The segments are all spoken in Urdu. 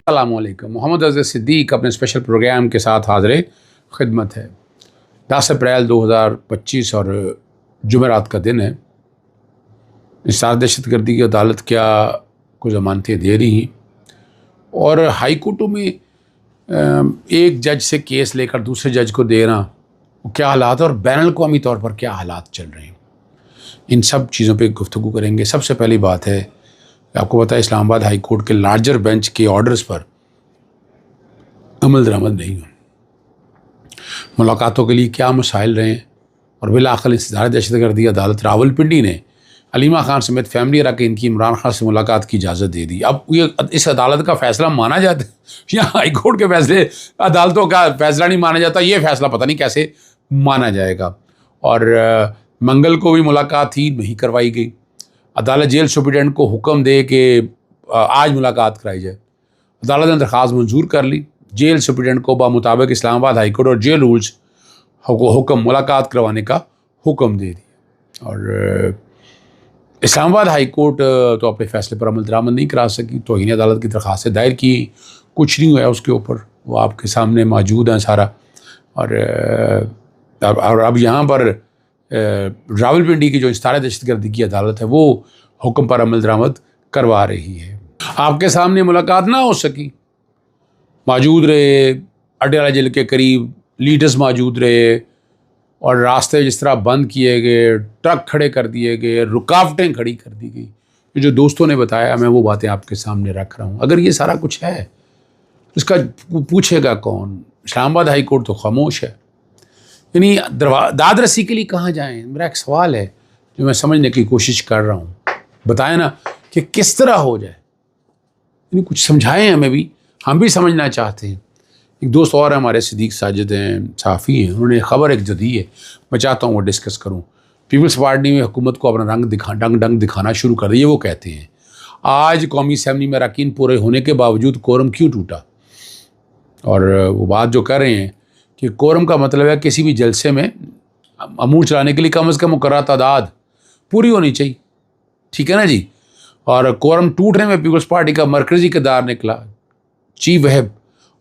السلام علیکم. محمد اظہر صدیق اپنے اسپیشل پروگرام کے ساتھ حاضر خدمت ہے. 10 اپریل 2025 اور جمعرات کا دن ہے. انسداد دہشت گردی کی عدالت کیا کچھ ضمانتیں دے رہی ہیں، اور ہائی کورٹوں میں ایک جج سے کیس لے کر دوسرے جج کو دینا کیا حالات اور بین الاقوامی طور پر کیا حالات چل رہے ہیں، ان سب چیزوں پہ گفتگو کریں گے. سب سے پہلی بات ہے، آپ کو پتہ ہے اسلام آباد ہائی کورٹ کے لارجر بینچ کے آرڈرز پر عمل درآمد نہیں ہو. ملاقاتوں کے لیے کیا مسائل رہے ہیں، اور بالآخر انسداد دہشت گردی عدالت راولپنڈی نے علیمہ خان سمیت فیملی اراکین کی عمران خان سے ملاقات کی اجازت دے دی. اب یہ اس عدالت کا فیصلہ مانا جاتا ہے یا ہائی کورٹ کے فیصلے عدالتوں کا فیصلہ نہیں مانا جاتا؟ یہ فیصلہ پتہ نہیں کیسے مانا جائے گا. اور منگل کو بھی ملاقات تھی، نہیں کروائی گئی. عدالت جیل سپرنٹینڈنٹ کو حکم دے کہ آج ملاقات کرائی جائے. عدالت نے درخواست منظور کر لی. جیل سپرنٹینڈنٹ کو بمطابق اسلام آباد ہائی کورٹ اور جیل رولز حکم ملاقات کروانے کا حکم دے دیا. اور اسلام آباد ہائی کورٹ تو اپنے فیصلے پر عمل درآمد نہیں کرا سکی. توہین عدالت کی درخواستیں دائر کی، کچھ نہیں ہوا اس کے اوپر. وہ آپ کے سامنے موجود ہیں سارا. اور اب یہاں پر راولپنڈی کی جو انسداد دہشت گردی کی عدالت ہے وہ حکم پر عمل درآمد کروا رہی ہے. آپ کے سامنے ملاقات نہ ہو سکی. موجود رہے اڈیالہ جیل کے قریب، لیڈرز موجود رہے، اور راستے جس طرح بند کیے گئے، ٹرک کھڑے کر دیے گئے، رکاوٹیں کھڑی کر دی گئی. جو دوستوں نے بتایا میں وہ باتیں آپ کے سامنے رکھ رہا ہوں. اگر یہ سارا کچھ ہے اس کا پوچھے گا کون؟ اسلام آباد ہائی کورٹ تو خاموش ہے. یعنی داد رسی کے لیے کہاں جائیں؟ میرا ایک سوال ہے جو میں سمجھنے کی کوشش کر رہا ہوں. بتائیں نا کہ کس طرح ہو جائے. یعنی کچھ سمجھائیں ہمیں بھی، ہم بھی سمجھنا چاہتے ہیں. ایک دوست اور ہمارے صدیق ساجد ہیں، صحافی ہیں، انہوں نے خبر ایک جو دی ہے، میں چاہتا ہوں وہ ڈسکس کروں. پیپلز پارٹی میں حکومت کو اپنا ڈنگ دکھانا شروع کر دیا. وہ کہتے ہیں آج قومی اسمبلی میں اراکین پورے ہونے کے باوجود کورم کیوں ٹوٹا. اور وہ بات جو کر رہے ہیں کہ کورم کا مطلب ہے کسی بھی جلسے میں امور چلانے کے لیے کم از کم مقررہ تعداد پوری ہونی چاہیے. ٹھیک ہے نا جی. اور کورم ٹوٹنے میں پیپلز پارٹی کا مرکزی کردار نکلا. چیف وہب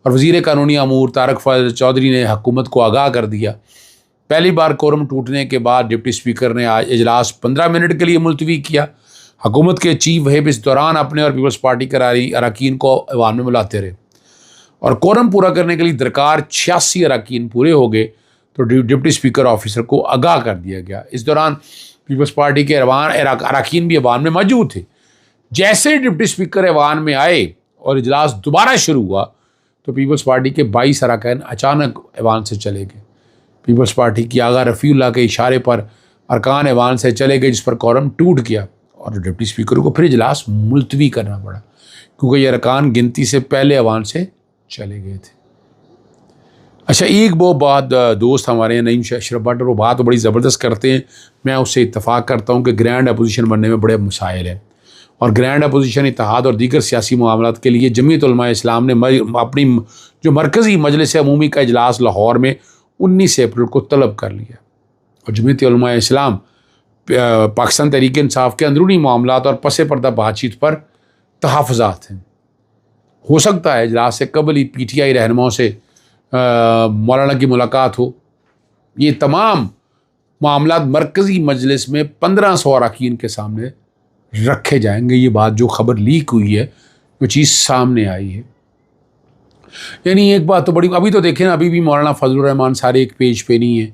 اور وزیر قانونی امور طارق فضل چودھری نے حکومت کو آگاہ کر دیا. پہلی بار کورم ٹوٹنے کے بعد ڈپٹی اسپیکر نے آج اجلاس 15 منٹ کے لیے ملتوی کیا. حکومت کے چیف وہب اس دوران اپنے اور پیپلز پارٹی کے اراکین کو ایوان میں بلاتے رہے. اور کورم پورا کرنے کے لیے درکار 86 اراکین پورے ہو گئے تو ڈپٹی اسپیکر آفیسر کو آگاہ کر دیا گیا. اس دوران پیپلز پارٹی کے اراکین بھی ایوان میں موجود تھے. جیسے ڈپٹی اسپیکر ایوان میں آئے اور اجلاس دوبارہ شروع ہوا تو پیپلز پارٹی کے 22 اراکین اچانک ایوان سے چلے گئے. پیپلز پارٹی کی آغا رفیع اللہ کے اشارے پر ارکان ایوان سے چلے گئے، جس پر کورم ٹوٹ گیا اور ڈپٹی اسپیکر کو پھر اجلاس ملتوی کرنا پڑا کیونکہ یہ ارکان گنتی سے پہلے ایوان سے چلے گئے تھے. اچھا، ایک وہ بات دوست ہمارے ہیں نعیم اشرف بٹ، اور وہ بات بڑی زبردست کرتے ہیں. میں اس سے اتفاق کرتا ہوں کہ گرینڈ اپوزیشن بننے میں بڑے مسائل ہیں، اور گرینڈ اپوزیشن اتحاد اور دیگر سیاسی معاملات کے لیے جمعیت علماء اسلام نے اپنی جو مرکزی مجلس عمومی کا اجلاس لاہور میں 19 اپریل کو طلب کر لیا. اور جمعیت علماء اسلام پاکستان تحریک انصاف کے اندرونی معاملات اور پس پردہ بات چیت پر تحفظات ہیں. ہو سکتا ہے اجلاس سے قبل ہی پی ٹی آئی رہنماؤں سے مولانا کی ملاقات ہو. یہ تمام معاملات مرکزی مجلس میں 1500 اراکین کے سامنے رکھے جائیں گے. یہ بات جو خبر لیک ہوئی ہے، وہ چیز سامنے آئی ہے. یعنی ایک بات تو بڑی، ابھی تو دیکھیں نا، ابھی بھی مولانا فضل الرحمان سارے ایک پیج پہ نہیں ہیں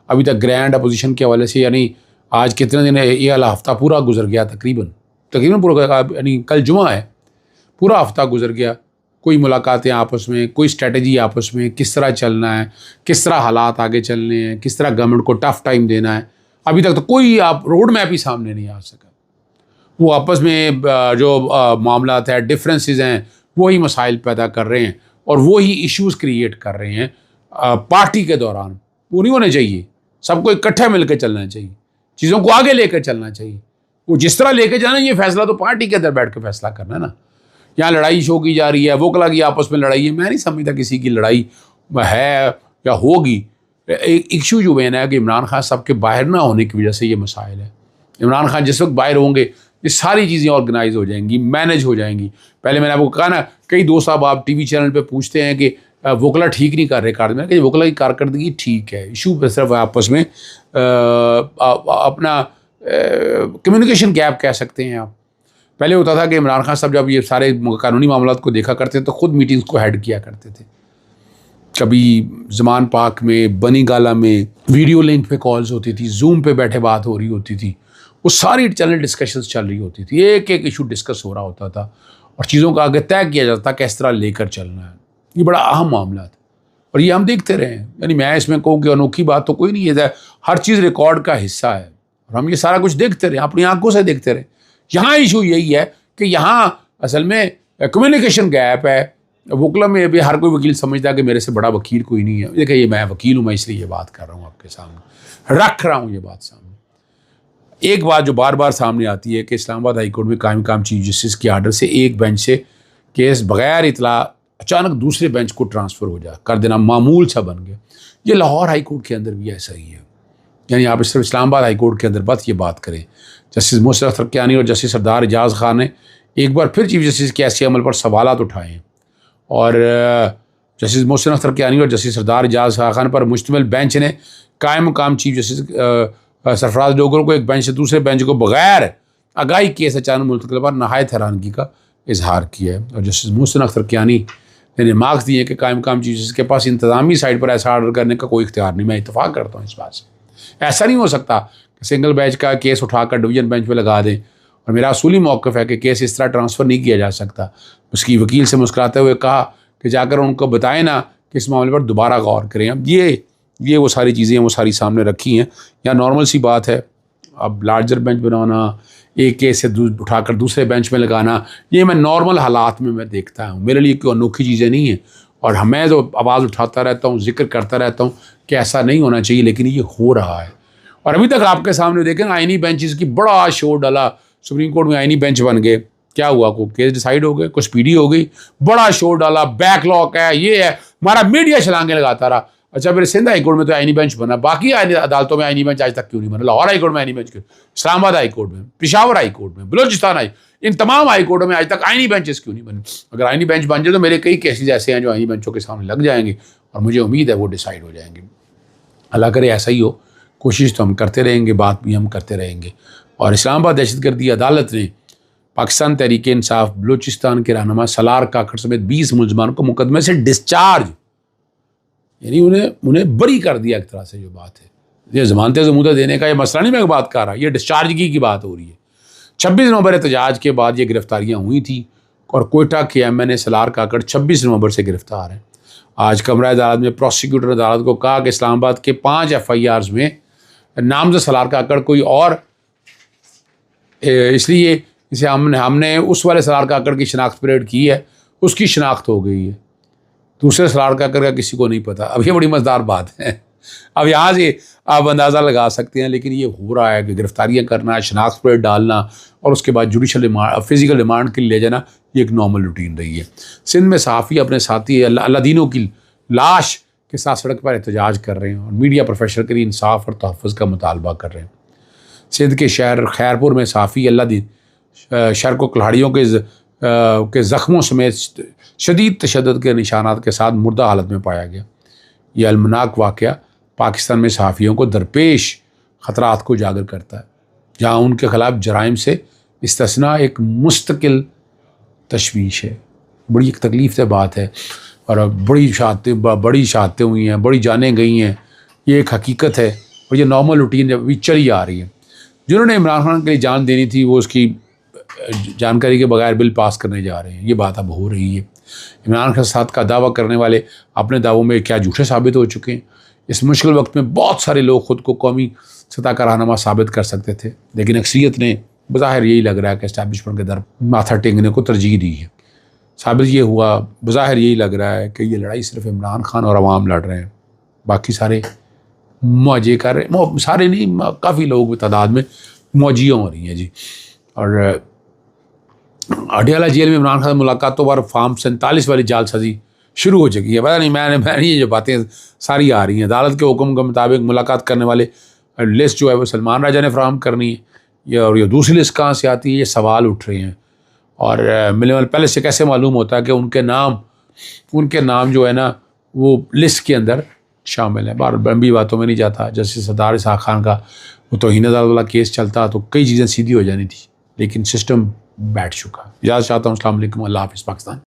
ابھی تک گرینڈ اپوزیشن کے حوالے سے. یعنی آج کتنے دن ہے، یہ والا ہفتہ پورا گزر گیا تقریباً پورا، یعنی کل جمعہ ہے، پورا ہفتہ گزر گیا. کوئی ملاقاتیں آپس میں، کوئی اسٹریٹجی آپس میں، کس طرح چلنا ہے، کس طرح حالات آگے چلنے ہیں، کس طرح گورنمنٹ کو ٹف ٹائم دینا ہے. ابھی تک تو کوئی روڈ میپ ہی سامنے نہیں آ سکا. وہ آپس میں جو معاملات ہیں، ڈفرینسز ہیں، وہی مسائل پیدا کر رہے ہیں اور وہی ایشوز کریٹ کر رہے ہیں پارٹی کے دوران. وہ نہیں ہونے چاہیے. سب کو اکٹھے مل کے چلنا چاہیے، چیزوں کو آگے لے کر چلنا چاہیے. وہ جس طرح لے کے جانا، یہ فیصلہ تو پارٹی کے اندر بیٹھ کے فیصلہ کرنا ہے نا. یہاں لڑائی شو کی جا رہی ہے، وکلا کی آپس میں لڑائی ہے. میں نہیں سمجھتا کسی کی لڑائی ہے یا ہوگی. ایشو جو ہے نا کہ عمران خان صاحب کے باہر نہ ہونے کی وجہ سے یہ مسائل ہے. عمران خان جس وقت باہر ہوں گے یہ ساری چیزیں آرگنائز ہو جائیں گی, مینیج ہو جائیں گی. پہلے میں نے آپ کو کہا نا, کئی دوست آپ ٹی وی چینل پہ پوچھتے ہیں کہ وکلا ٹھیک نہیں کر رہے کارڈ کہ وکلا کی کارکردگی ٹھیک ہے, ایشو پہ صرف آپس میں اپنا کمیونیکیشن گیپ کہہ سکتے ہیں آپ. پہلے ہوتا تھا کہ عمران خان صاحب جب یہ سارے قانونی معاملات کو دیکھا کرتے تو خود میٹنگز کو ہیڈ کیا کرتے تھے. کبھی زمان پاک میں, بنی گالا میں ویڈیو لنک پہ کالز ہوتی تھی, زوم پہ بیٹھے بات ہو رہی ہوتی تھی, وہ ساری چینل ڈسکشنز چل رہی ہوتی تھی, ایک ایک ایشو ڈسکس ہو رہا ہوتا تھا اور چیزوں کا آگے طے کیا جاتا تھا کہ اس طرح لے کر چلنا ہے. یہ بڑا اہم معاملہ تھا اور یہ ہم دیکھتے رہے ہیں. یعنی میں اس میں کہوں کہ انوکھی بات تو کوئی نہیں ہے, ہر چیز ریکارڈ کا حصہ ہے اور ہم یہ سارا کچھ دیکھتے رہے, اپنی آنکھوں سے دیکھتے رہے. یہاں ایشو یہی ہے کہ یہاں اصل میں کمیونیکیشن گیپ ہے. وکلا میں ابھی ہر کوئی وکیل سمجھتا ہے کہ میرے سے بڑا وکیل کوئی نہیں ہے. دیکھیں یہ میں وکیل ہوں, میں اس لیے یہ بات کر رہا ہوں, آپ کے سامنے رکھ رہا ہوں یہ بات سامنے. ایک بات جو بار بار سامنے آتی ہے کہ اسلام آباد ہائی کورٹ میں قائم مقام چیف جسٹس کے آرڈر سے ایک بینچ سے کیس بغیر اطلاع اچانک دوسرے بینچ کو ٹرانسفر ہو جا کر دینا معمول سا بن گیا. یہ لاہور ہائی کورٹ کے اندر بھی ایسا ہی ہے. یعنی آپ صرف اسلام آباد ہائی کورٹ کے اندر بات یہ بات کریں, جسٹس محسن اختر کیانی اور جسٹس سردار اعجاز خان نے ایک بار پھر چیف جسٹس کے ایسے عمل پر سوالات اٹھائے ہیں اور جسٹس محسن اختر کیانی اور جسٹس سردار اعجاز خان پر مشتمل بینچ نے قائم مقام چیف جسٹس سرفراز ڈوگر کو ایک بینچ سے دوسرے بینچ کو بغیر آگاہی کیس اچانک منتقل پر نہایت حیرانگی کا اظہار کیا ہے. اور جسٹس محسن اختر کیانی نے ریمارکس دیے کہ قائم مقام چیف جسٹس کے پاس انتظامی سائٹ پر ایسا آرڈر کرنے کا کوئی اختیار نہیں. میں اتفاق کرتا ہوں اس بات سے. ایسا نہیں ہو سکتا کہ سنگل بینچ کا کیس اٹھا کر ڈویژن بینچ پہ لگا دیں. اور میرا اصولی موقف ہے کہ کیس اس طرح ٹرانسفر نہیں کیا جا سکتا. اس کی وکیل سے مسکراتے ہوئے کہا کہ جا کر ان کو بتائیں نا کہ اس معاملے پر دوبارہ غور کریں. اب یہ وہ ساری چیزیں وہ ساری سامنے رکھی ہیں. یا نارمل سی بات ہے, اب لارجر بینچ بنانا, ایک کیس سے اٹھا کر دوسرے بینچ میں لگانا, یہ میں نارمل حالات میں دیکھتا ہوں. میرے لیے کوئی انوکھی چیزیں نہیں ہیں اور میں تو آواز اٹھاتا رہتا ہوں, ذکر کرتا رہتا ہوں کہ ایسا نہیں ہونا چاہیے, لیکن یہ ہو رہا ہے. اور ابھی تک آپ کے سامنے دیکھیں آئینی بینچز کی بڑا شور ڈالا, سپریم کورٹ میں آئینی بینچ بن گئے, کیا ہوا, کو کیس ڈیسائیڈ ہو گئے, کچھ پیڈی ہو گئی, بڑا شور ڈالا, بیک لاک ہے, یہ ہے, ہمارا میڈیا چھلانگیں لگاتا رہا. اچھا پھر سندھ ہائی کورٹ میں تو آئینی بینچ بنا, باقی عدالتوں میں آئینی بینچ آج تک کیوں نہیں بنا؟ لاہور ہائی کورٹ میں آئینی بینچ کیوں, اسلام آباد ہائی کورٹ میں, پشاور ہائی کورٹ میں, بلوچستان ان تمام ہائی کورٹوں میں آج تک آئینی بینچز کیوں نہیں بنے؟ اگر آئینی بینچ بن جائے تو میرے کئی کیسز ایسے ہیں جو آئینی بینچوں کے سامنے لگ جائیں گے اور مجھے امید ہے وہ ڈیسائیڈ ہو جائیں گے. اللہ کرے ایسا ہی ہو, کوشش تو ہم کرتے رہیں گے, بات بھی ہم کرتے رہیں گے. اور اسلام آباد دہشت گردی عدالت نے پاکستان تحریک انصاف بلوچستان کے رہنما سالار کاکڑ سمیت 20 ملزمان کو مقدمے سے ڈسچارج, یعنی انہیں بری کر دیا ایک طرح سے. جو بات ہے یہ ضمانتیں زمودہ دینے کا یہ مسئلہ نہیں, میں بات کر رہا, یہ ڈسچارجگی کی بات ہو رہی ہے. 26 نومبر احتجاج کے بعد یہ گرفتاریاں ہوئی تھیں اور کوئٹہ کے ایم این اے سالار کاکڑ 26 نومبر سے گرفتار ہیں. آج کمرہ عدالت میں پروسیکیوٹر عدالت کو کہا کہ اسلام آباد کے 5 FIRs میں نامزد سالار کاکڑ کوئی اور, اس لیے اسے ہم نے اس والے سالار کاکڑ کی شناخت پریڈ کی ہے, اس کی شناخت ہو گئی ہے, دوسرے سالار کاکڑ کا کسی کو نہیں پتا. اب یہ بڑی مزیدار بات ہے. اب یہاں سے آپ اندازہ لگا سکتے ہیں, لیکن یہ ہو رہا ہے کہ گرفتاریاں کرنا, شناخت پریڈ ڈالنا اور اس کے بعد جوڈیشل فزیکل ریمانڈ کے لیے لے جانا, یہ ایک نارمل روٹین رہی ہے. سندھ میں صحافی اپنے ساتھی اللہ دینوں کی لاش کے ساتھ سڑک پر احتجاج کر رہے ہیں اور میڈیا پروفیشنل کے لیے انصاف اور تحفظ کا مطالبہ کر رہے ہیں. سندھ کے شہر خیرپور میں صحافی اللہ دین شہر کو کلاڑیوں کے زخموں سمیت شدید تشدد کے نشانات کے ساتھ مردہ حالت میں پایا گیا. یہ المناک واقعہ پاکستان میں صحافیوں کو درپیش خطرات کو اجاگر کرتا ہے, جہاں ان کے خلاف جرائم سے استثناء ایک مستقل تشویش ہے. بڑی ایک تکلیف دہ بات ہے اور بڑی شہادتیں ہوئی ہیں, بڑی جانیں گئی ہیں, یہ ایک حقیقت ہے اور یہ نارمل روٹین ابھی چلی آ رہی ہے. جنہوں نے عمران خان کے لیے جان دینی تھی وہ اس کی جانکاری کے بغیر بل پاس کرنے جا رہے ہیں. یہ بات اب ہو رہی ہے. عمران خان ساتھ کا دعویٰ کرنے والے اپنے دعووں میں کیا جھوٹے ثابت ہو چکے ہیں. اس مشکل وقت میں بہت سارے لوگ خود کو قومی سطح کا رہنما ثابت کر سکتے تھے, لیکن اکثریت نے بظاہر یہی لگ رہا ہے کہ اسٹیبلشمنٹ کے در ماتھا ٹینگنے کو ترجیح دی ہے. ثابت یہ ہوا, بظاہر یہی لگ رہا ہے کہ یہ لڑائی صرف عمران خان اور عوام لڑ رہے ہیں, باقی سارے موجے کر رہے ہیں. سارے نہیں, کافی لوگ تعداد میں موجیاں ہو رہی ہیں جی. اور اڈیالہ جیل میں عمران خان ملاقاتوں پر فارم 47 والی جعل سازی شروع ہو چکی ہے. پتہ نہیں میں یہ جو باتیں ساری آ رہی ہیں, عدالت کے حکم کے مطابق ملاقات کرنے والے لسٹ جو ہے وہ سلمان راجہ نے فراہم کرنی ہے. اور یہ دوسری لسٹ کہاں سے آتی ہے، یہ سوال اٹھ رہے ہیں. اور ملنے والے پہلے سے کیسے معلوم ہوتا ہے کہ ان کے نام جو ہے نا وہ لسٹ کے اندر شامل ہیں. بار لمبی باتوں میں نہیں جاتا. جیسے سردار اسحاق خان کا وہ توہین عدالت والا کیس چلتا تو کئی چیزیں سیدھی ہو جانی تھی، لیکن سسٹم بیٹھ چکا. اجازت چاہتا ہوں. السلام علیکم. اللہ حافظ. پاکستان.